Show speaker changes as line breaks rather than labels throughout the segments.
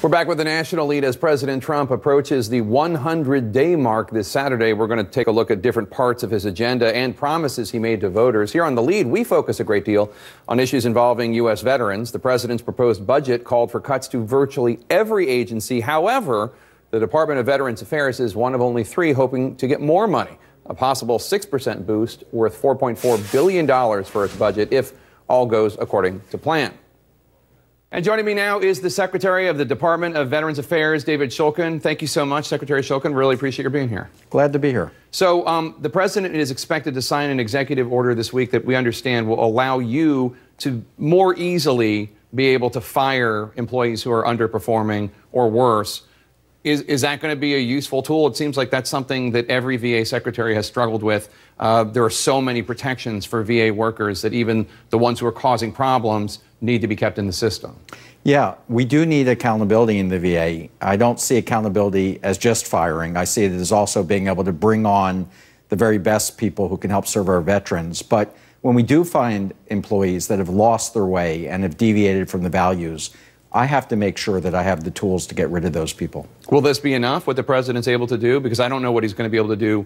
We're back with the national lead as President Trump approaches the 100-day mark this Saturday. We're going to take a look at different parts of his agenda and promises he made to voters. Here on The Lead, we focus a great deal on issues involving U.S. veterans. The president's proposed budget called for cuts to virtually every agency. However, the Department of Veterans Affairs is one of only three hoping to get more money, a possible 6% boost worth $4.4 billion for its budget if all goes according to plan. And joining me now is the Secretary of the Department of Veterans Affairs, David Shulkin. Thank you so much, Secretary Shulkin. Really appreciate your being here.
Glad to be here.
So the president is expected to sign an executive order this week that we understand will allow you to more easily be able to fire employees who are underperforming or worse. Is that going to be a useful tool? It seems like that's something that every VA secretary has struggled with. There are so many protections for VA workers that even the ones who are causing problems need to be kept in the system.
Yeah, we do need accountability in the VA. I don't see accountability as just firing. I see it as also being able to bring on the very best people who can help serve our veterans. But when we do find employees that have lost their way and have deviated from the values, I have to make sure that I have the tools to get rid of those people.
Will this be enough, what the president's able to do? Because I don't know what he's going to be able to do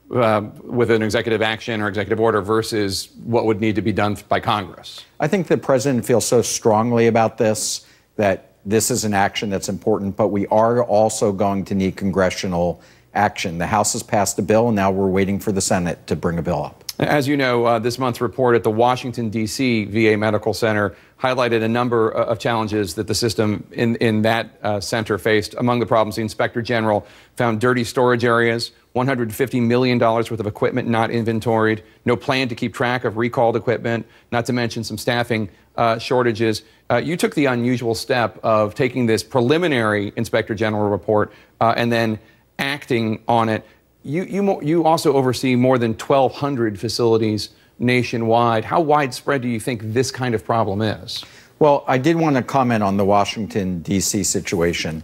with an executive action or executive order versus what would need to be done by Congress.
I think the president feels so strongly about this that this is an action that's important, but we are also going to need congressional action. The House has passed a bill, and now we're waiting for the Senate to bring a bill up.
As you know, this month's report at the Washington, D.C. VA Medical Center highlighted a number of challenges that the system in that center faced. Among the problems, the Inspector General found dirty storage areas, $150 million worth of equipment not inventoried, no plan to keep track of recalled equipment, not to mention some staffing shortages. You took the unusual step of taking this preliminary Inspector General report and then acting on it. You also oversee more than 1,200 facilities nationwide. How widespread do you think this kind of problem is?
Well, I did want to comment on the Washington, D.C. situation.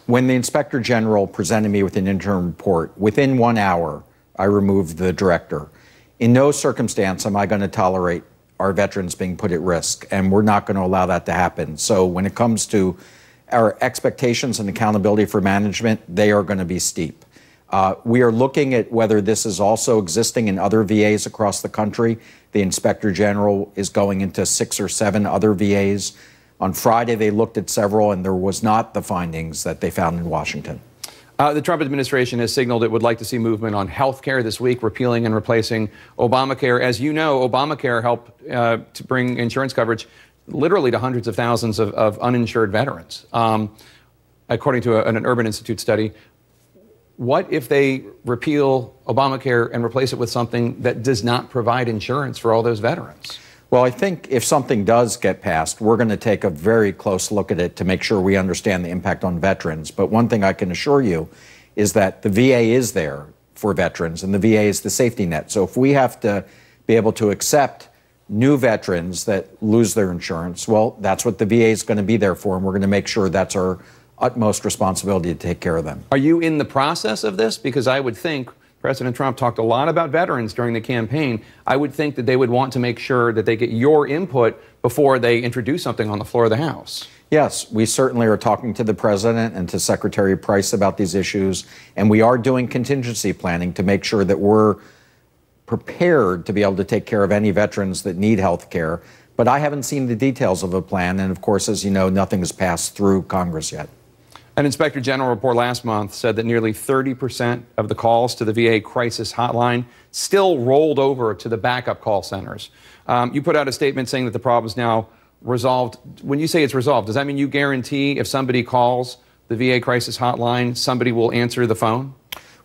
When the Inspector General presented me with an interim report, within 1 hour, I removed the director. In no circumstance am I going to tolerate our veterans being put at risk, and we're not going to allow that to happen. So when it comes to our expectations and accountability for management, they are going to be steep. We are looking at whether this is also existing in other VAs across the country. The Inspector General is going into 6 or 7 other VAs. On Friday, they looked at several, and there was not the findings that they found in Washington.
The Trump administration has signaled it would like to see movement on health care this week, repealing and replacing Obamacare. As you know, Obamacare helped to bring insurance coverage literally to hundreds of thousands of uninsured veterans. According to an Urban Institute study, what if they repeal Obamacare and replace it with something that does not provide insurance for all those veterans?
Well, I think if something does get passed, we're going to take a very close look at it to make sure we understand the impact on veterans. But one thing I can assure you is that the VA is there for veterans, and the VA is the safety net. So if we have to be able to accept new veterans that lose their insurance, well, that's what the VA is going to be there for, and we're going to make sure that's our utmost responsibility to take care of them.
Are you in the process of this? Because I would think President Trump talked a lot about veterans during the campaign. I would think that they would want to make sure that they get your input before they introduce something on the floor of the House.
Yes, we certainly are talking to the president and to Secretary Price about these issues, and we are doing contingency planning to make sure that we're prepared to be able to take care of any veterans that need health care. But I haven't seen the details of a plan, and of course, as you know, nothing has passed through Congress yet.
An Inspector General report last month said that nearly 30% of the calls to the VA crisis hotline still rolled over to the backup call centers. You put out a statement saying that the problem is now resolved. When you say it's resolved, does that mean you guarantee if somebody calls the VA crisis hotline, somebody will answer the phone?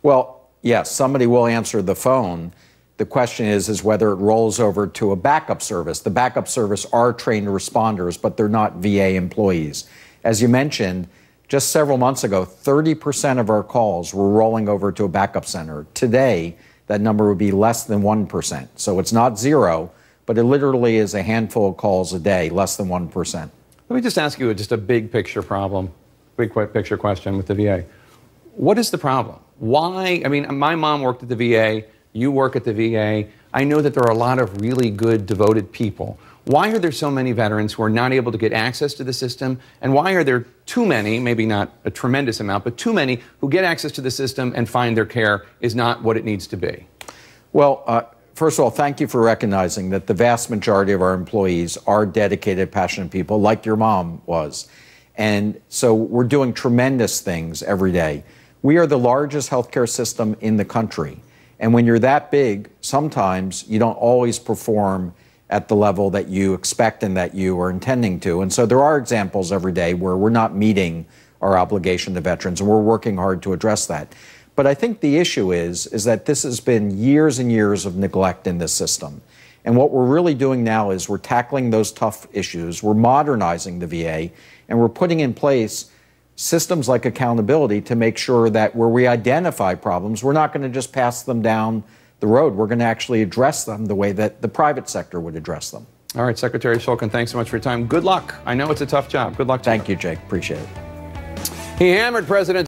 Well, yes, somebody will answer the phone. The question is whether it rolls over to a backup service. The backup service are trained responders, but they're not VA employees. As you mentioned, just several months ago, 30% of our calls were rolling over to a backup center. Today, that number would be less than 1%. So it's not zero, but it literally is a handful of calls a day, less than 1%.
Let me just ask you just a big picture problem, big picture question with the VA. What is the problem? Why? I mean, my mom worked at the VA. You work at the VA. I know that there are a lot of really good, devoted people. Why are there so many veterans who are not able to get access to the system? And why are there too many, maybe not a tremendous amount, but too many who get access to the system and find their care is not what it needs to be?
Well, first of all, thank you for recognizing that the vast majority of our employees are dedicated, passionate people like your mom was. And so we're doing tremendous things every day. We are the largest healthcare system in the country. And when you're that big, sometimes you don't always perform at the level that you expect and that you are intending to. And so there are examples every day where we're not meeting our obligation to veterans, and we're working hard to address that. But I think the issue is that this has been years and years of neglect in this system. And what we're really doing now is we're tackling those tough issues, we're modernizing the VA, and we're putting in place systems like accountability to make sure that where we identify problems, we're not going to just pass them down the road. We're going to actually address them the way that the private sector would address them.
All right, Secretary Shulkin, thanks so much for your time. Good luck. I know it's a tough job. Good luck to you.
Thank you, Jake. Appreciate it.
He hammered President